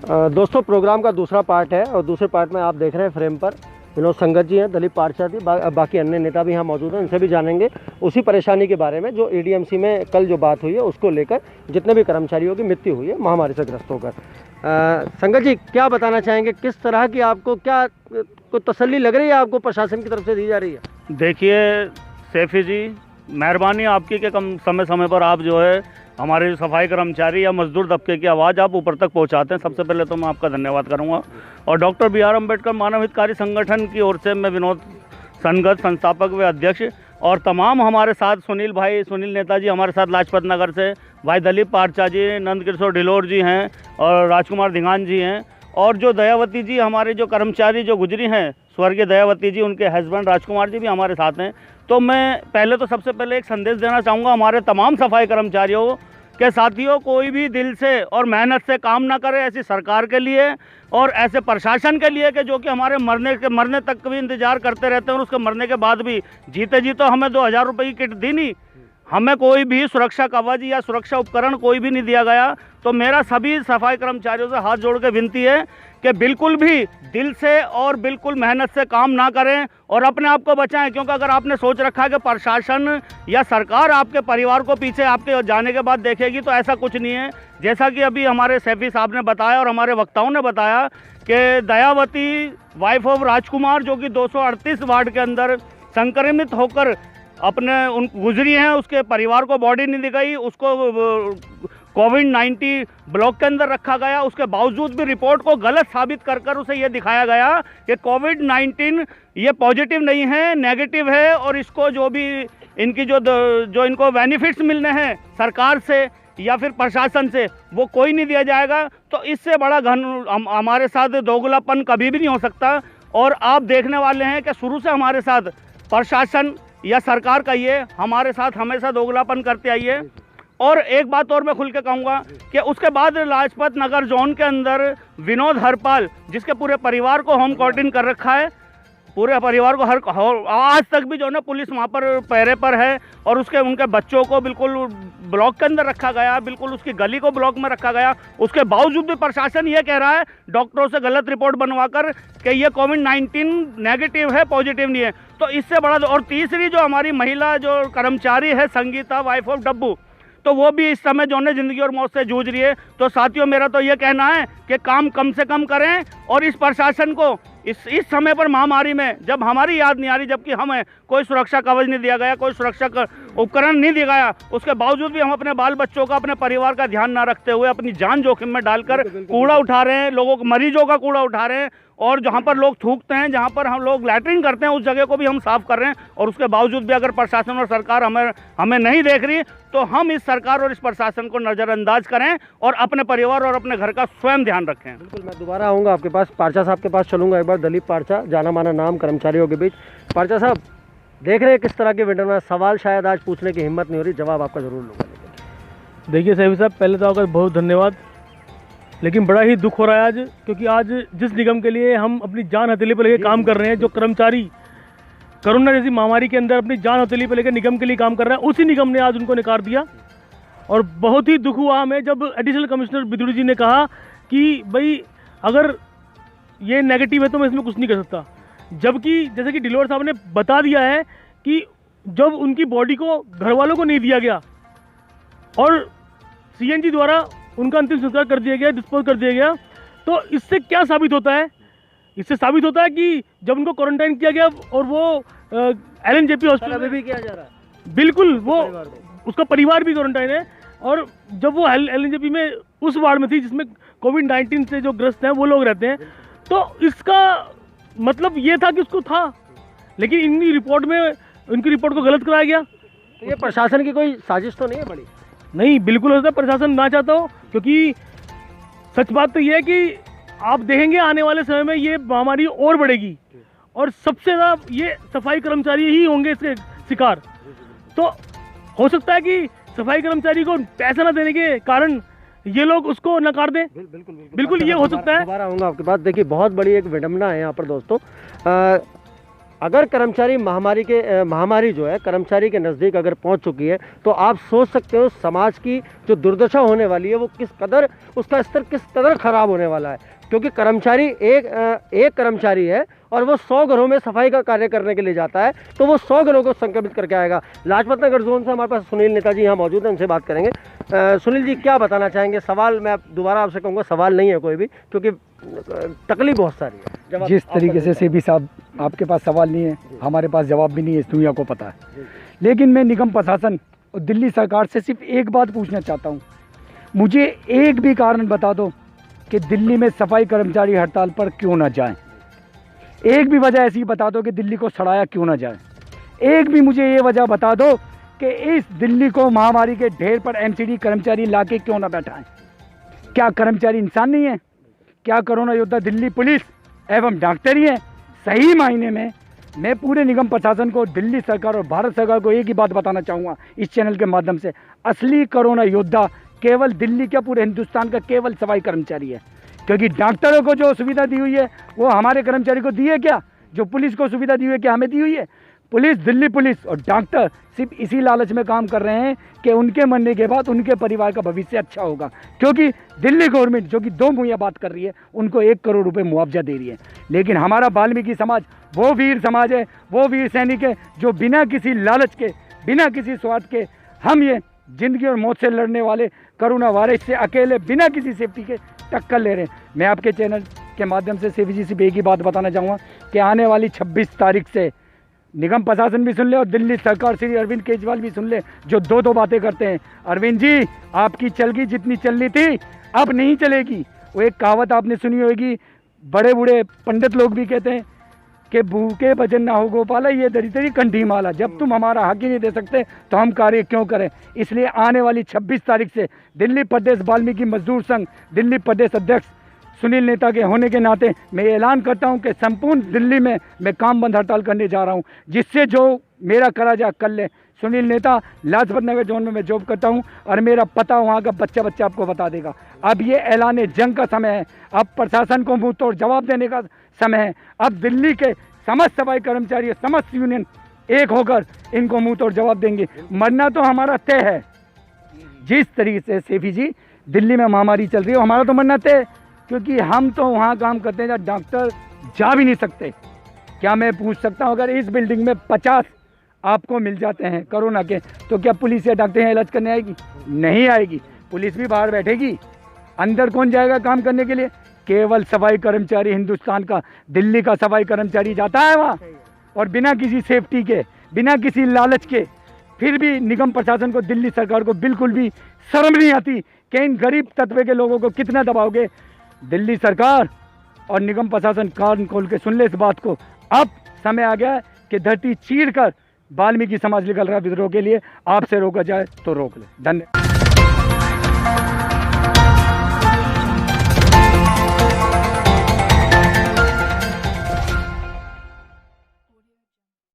दोस्तों प्रोग्राम का दूसरा पार्ट है और दूसरे पार्ट में आप देख रहे हैं फ्रेम पर विनोद संगत जी हैं, दलीप पारचा जी, बाकी अन्य नेता भी यहाँ मौजूद हैं। उनसे भी जानेंगे उसी परेशानी के बारे में जो एडीएमसी में कल जो बात हुई है उसको लेकर, जितने भी कर्मचारियों की मृत्यु हुई है महामारी से ग्रस्त होकर। संगत जी क्या बताना चाहेंगे, किस तरह की आपको क्या कोई तसल्ली लग रही है आपको प्रशासन की तरफ से दी जा रही है? देखिए सैफी जी, मेहरबानी आपकी कि कम समय पर आप जो है हमारे सफाई कर्मचारी या मजदूर तबके की आवाज़ आप ऊपर तक पहुंचाते हैं। सबसे पहले तो मैं आपका धन्यवाद करूंगा। और डॉक्टर BR अम्बेडकर मानव हितकारी संगठन की ओर से मैं विनोद संगत, संस्थापक व अध्यक्ष, और तमाम हमारे साथ सुनील नेताजी हमारे साथ लाजपत नगर से, भाई दलीप पारचा जी, नंद किशोर ढिलोर जी हैं और राजकुमार धिंगान जी हैं, और जो दयावती जी हमारे जो कर्मचारी जो गुजरी हैं, स्वर्गीय दयावती जी, उनके हस्बैंड राजकुमार जी भी हमारे साथ हैं। तो मैं पहले तो सबसे पहले एक संदेश देना चाहूँगा हमारे तमाम सफाई कर्मचारियों के साथियों, कोई भी दिल से और मेहनत से काम ना करे ऐसी सरकार के लिए और ऐसे प्रशासन के लिए कि जो कि हमारे मरने तक भी इंतजार करते रहते हैं और उसके मरने के बाद भी जीते जी तो हमें 2000 रुपये की किट दी नहीं, हमें कोई भी सुरक्षा कवच या सुरक्षा उपकरण कोई भी नहीं दिया गया। तो मेरा सभी सफाई कर्मचारियों से हाथ जोड़ के विनती है कि बिल्कुल भी दिल से और बिल्कुल मेहनत से काम ना करें और अपने आप को बचाएं, क्योंकि अगर आपने सोच रखा है कि प्रशासन या सरकार आपके परिवार को पीछे आपके जाने के बाद देखेगी, तो ऐसा कुछ नहीं है। जैसा कि अभी हमारे सैफी साहब ने बताया और हमारे वक्ताओं ने बताया कि दयावती वाइफ ऑफ राजकुमार जो कि 238 वार्ड के अंदर संक्रमित होकर अपने उन गुजरी हैं, उसके परिवार को बॉडी नहीं दी गई, उसको कोविड-19 ब्लॉक के अंदर रखा गया। उसके बावजूद भी रिपोर्ट को गलत साबित कर उसे ये दिखाया गया कि कोविड-19 ये पॉजिटिव नहीं है, नेगेटिव है, और इसको जो भी इनकी जो इनको बेनिफिट्स मिलने हैं सरकार से या फिर प्रशासन से वो कोई नहीं दिया जाएगा। तो इससे बड़ा हमारे साथ दोगलापन कभी भी नहीं हो सकता। और आप देखने वाले हैं कि शुरू से हमारे साथ प्रशासन या सरकार का ये हमारे साथ हमेशा दोगलापन करते आई है। और एक बात और मैं खुल के कहूँगा कि उसके बाद लाजपत नगर जोन के अंदर विनोद हरपाल, जिसके पूरे परिवार को होम क्वारंटाइन कर रखा है, पूरे परिवार को आज तक भी जो है ना पुलिस वहाँ पर पहरे पर है, और उनके बच्चों को बिल्कुल ब्लॉक के अंदर रखा गया, बिल्कुल उसकी गली को ब्लॉक में रखा गया। उसके बावजूद भी प्रशासन ये कह रहा है डॉक्टरों से गलत रिपोर्ट बनवाकर कि ये कोविड-19 नेगेटिव है, पॉजिटिव नहीं है। तो इससे बड़ा और तीसरी जो हमारी महिला जो कर्मचारी है संगीता वाइफ ऑफ डब्बू, तो वो भी इस समय जो है ज़िंदगी और मौत से जूझ रही है। तो साथियों मेरा तो ये कहना है कि काम कम से कम करें और इस प्रशासन को इस समय पर महामारी में जब हमारी याद नहीं आ रही, जबकि हमें कोई सुरक्षा कवच नहीं दिया गया, कोई सुरक्षा उपकरण नहीं दिया गया, उसके बावजूद भी हम अपने बाल बच्चों का, अपने परिवार का ध्यान ना रखते हुए अपनी जान जोखिम में डालकर कूड़ा उठा रहे हैं, लोगों को, मरीजों का कूड़ा उठा रहे हैं, और जहाँ पर लोग थूकते हैं, जहाँ पर हम लोग लैट्रिन करते हैं, उस जगह को भी हम साफ कर रहे हैं। और उसके बावजूद भी अगर प्रशासन और सरकार हमें नहीं देख रही, तो हम इस सरकार और इस प्रशासन को नज़रअंदाज करें और अपने परिवार और अपने घर का स्वयं ध्यान रखें। बिल्कुल, मैं दोबारा आऊँगा आपके पास, पारचा साहब के पास चलूँगा एक बार। दलीप पारचा, जाना माना नाम कर्मचारियों के बीच। पारचा साहब देख रहे हैं किस तरह के विंटर में सवाल शायद आज पूछने की हिम्मत नहीं हो रही, जवाब आपका ज़रूर लूँगा। देखिए सैफी साहब, पहले तो आपका बहुत धन्यवाद, लेकिन बड़ा ही दुख हो रहा है आज, क्योंकि आज जिस निगम के लिए हम अपनी जान हथेली पर लेकर काम कर रहे हैं, जो कर्मचारी कोरोना जैसी महामारी के अंदर अपनी जान हथेली पर लेकर निगम के लिए काम कर रहे हैं, उसी निगम ने आज उनको नकार दिया। और बहुत ही दुख हुआ हमें जब एडिशनल कमिश्नर बिदुड़ी जी ने कहा कि भाई अगर ये नेगेटिव है तो मैं इसमें कुछ नहीं कर सकता, जबकि जैसे कि ढिलोर साहब ने बता दिया है कि जब उनकी बॉडी को घर वालों को नहीं दिया गया और CNG द्वारा उनका अंतिम संस्कार कर दिया गया, डिस्पोज कर दिया गया, तो इससे क्या साबित होता है? इससे साबित होता है कि जब उनको क्वारंटाइन किया गया और वो LNJP हॉस्पिटल में भी किया जा रहा है, बिल्कुल वो उसका परिवार भी क्वारंटाइन है, और जब वो LNJP में उस वार्ड में थी जिसमें कोविड-19 से जो ग्रस्त हैं वो लोग रहते हैं, तो इसका मतलब ये था कि उसको था, लेकिन इनकी रिपोर्ट को गलत कराया गया। तो ये प्रशासन की कोई साजिश तो नहीं है बड़ी? नहीं, बिल्कुल होता है, प्रशासन ना चाहता हो, क्योंकि सच बात तो ये है कि आप देखेंगे आने वाले समय में ये महामारी और बढ़ेगी और सबसे ज़्यादा ये सफाई कर्मचारी ही होंगे इसके शिकार। तो हो सकता है कि सफाई कर्मचारी को पैसा न देने के कारण ये लोग उसको नकार दें। बिल्कुल ये हो सकता है। दोबारा आऊँगा आपके पास। देखिए बहुत बड़ी एक विडंबना है यहाँ पर दोस्तों। अगर कर्मचारी महामारी जो है कर्मचारी के नज़दीक अगर पहुंच चुकी है, तो आप सोच सकते हो समाज की जो दुर्दशा होने वाली है वो किस कदर, उसका स्तर किस कदर ख़राब होने वाला है। क्योंकि कर्मचारी एक कर्मचारी है और वो 100 घरों में सफाई का कार्य करने के लिए जाता है, तो वो 100 घरों को संक्रमित करके आएगा। लाजपत नगर जोन से हमारे पास सुनील नेताजी यहाँ मौजूद हैं, उनसे बात करेंगे। सुनील जी, क्या बताना चाहेंगे? सवाल मैं दोबारा आपसे कहूँगा, सवाल नहीं है कोई भी, क्योंकि तकलीफ बहुत सारी है। जिस तरीके से सेबी साहब, आपके पास सवाल नहीं है, हमारे पास जवाब भी नहीं है, इस दुनिया को पता है। लेकिन मैं निगम प्रशासन और दिल्ली सरकार से सिर्फ एक बात पूछना चाहता हूँ, मुझे एक भी कारण बता दो कि दिल्ली में सफाई कर्मचारी हड़ताल पर क्यों ना जाएं। एक भी वजह ऐसी बता दो कि दिल्ली को सड़ाया क्यों ना जाए। एक भी मुझे ये वजह बता दो कि इस दिल्ली को महामारी के ढेर पर एमसीडी कर्मचारी लाके क्यों ना बैठाएं। क्या कर्मचारी इंसान नहीं है? क्या कोरोना योद्धा दिल्ली पुलिस एवं डॉक्टर ही हैं? सही मायने में मैं पूरे निगम प्रशासन को, दिल्ली सरकार और भारत सरकार को एक ही बात बताना चाहूँगा इस चैनल के माध्यम से, असली कोरोना योद्धा केवल दिल्ली का, पूरे हिंदुस्तान का केवल सफाई कर्मचारी है। क्योंकि डॉक्टरों को जो सुविधा दी हुई है वो हमारे कर्मचारी को दी है क्या? जो पुलिस को सुविधा दी हुई है क्या हमें दी हुई है? पुलिस, दिल्ली पुलिस और डॉक्टर सिर्फ इसी लालच में काम कर रहे हैं कि उनके मरने के बाद उनके परिवार का भविष्य अच्छा होगा। क्योंकि दिल्ली गवर्नमेंट जो कि 2 मुहैया बात कर रही है, उनको 1 करोड़ रुपए मुआवजा दे रही है। लेकिन हमारा वाल्मीकि समाज वो वीर समाज है, वो वीर सैनिक है जो बिना किसी लालच के, बिना किसी स्वार्थ के, हम ये जिंदगी और मौत से लड़ने वाले कोरोना वायरस से अकेले बिना किसी सेफ्टी के टक्कर ले रहे हैं। मैं आपके चैनल के माध्यम से सेवी जी से एक ही बात बताना चाहूँगा कि आने वाली 26 तारीख से निगम प्रशासन भी सुन ले और दिल्ली सरकार श्री अरविंद केजरीवाल भी सुन ले, जो 2 बातें करते हैं। अरविंद जी, आपकी चलगी जितनी चलनी थी अब नहीं चलेगी। वो एक कहावत आपने सुनी होगी, बड़े बूढ़े पंडित लोग भी कहते हैं कि भूखे भजन ना हो गोपाला, ये दरी दरी कंठी माला। जब तुम हमारा हक ही नहीं दे सकते तो हम कार्य क्यों करें? इसलिए आने वाली 26 तारीख से दिल्ली प्रदेश वाल्मीकि मजदूर संघ दिल्ली प्रदेश अध्यक्ष सुनील नेता के होने के नाते मैं ऐलान करता हूं कि संपूर्ण दिल्ली में मैं काम बंद हड़ताल करने जा रहा हूं, जिससे जो मेरा करा जा कर ले। सुनील नेता, लाजपत नगर जोन में मैं जॉब करता हूं और मेरा पता वहां का बच्चा आपको बता देगा। अब ये ऐलान जंग का समय है, अब प्रशासन को मुंह तोड़ जवाब देने का समय है। अब दिल्ली के समस्त सफाई कर्मचारी, समस्त यूनियन एक होकर इनको मुंह तोड़ जवाब देंगे। मरना तो हमारा तय है। जिस तरीके से सेफी जी दिल्ली में महामारी चल रही है, हमारा तो मरना तय है, क्योंकि हम तो वहाँ काम करते हैं जहाँ डॉक्टर जा भी नहीं सकते। क्या मैं पूछ सकता हूँ, अगर इस बिल्डिंग में 50 आपको मिल जाते हैं कोरोना के, तो क्या पुलिस या डॉक्टर यहाँ इलाज करने आएगी? नहीं आएगी। पुलिस भी बाहर बैठेगी, अंदर कौन जाएगा काम करने के लिए? केवल सफाई कर्मचारी, हिंदुस्तान का दिल्ली का सफाई कर्मचारी जाता है वहाँ, और बिना किसी सेफ्टी के, बिना किसी लालच के। फिर भी निगम प्रशासन को, दिल्ली सरकार को बिल्कुल भी शर्म नहीं आती कि इन गरीब तबके के लोगों को कितना दबाओगे। दिल्ली सरकार और निगम प्रशासन कान खोल के सुन ले इस बात को। अब समय आ गया है कि धरती चीर कर वाल्मीकि समाज निकल रहा विद्रोह के लिए। आपसे रोका जाए तो रोक ले। धन्यवाद।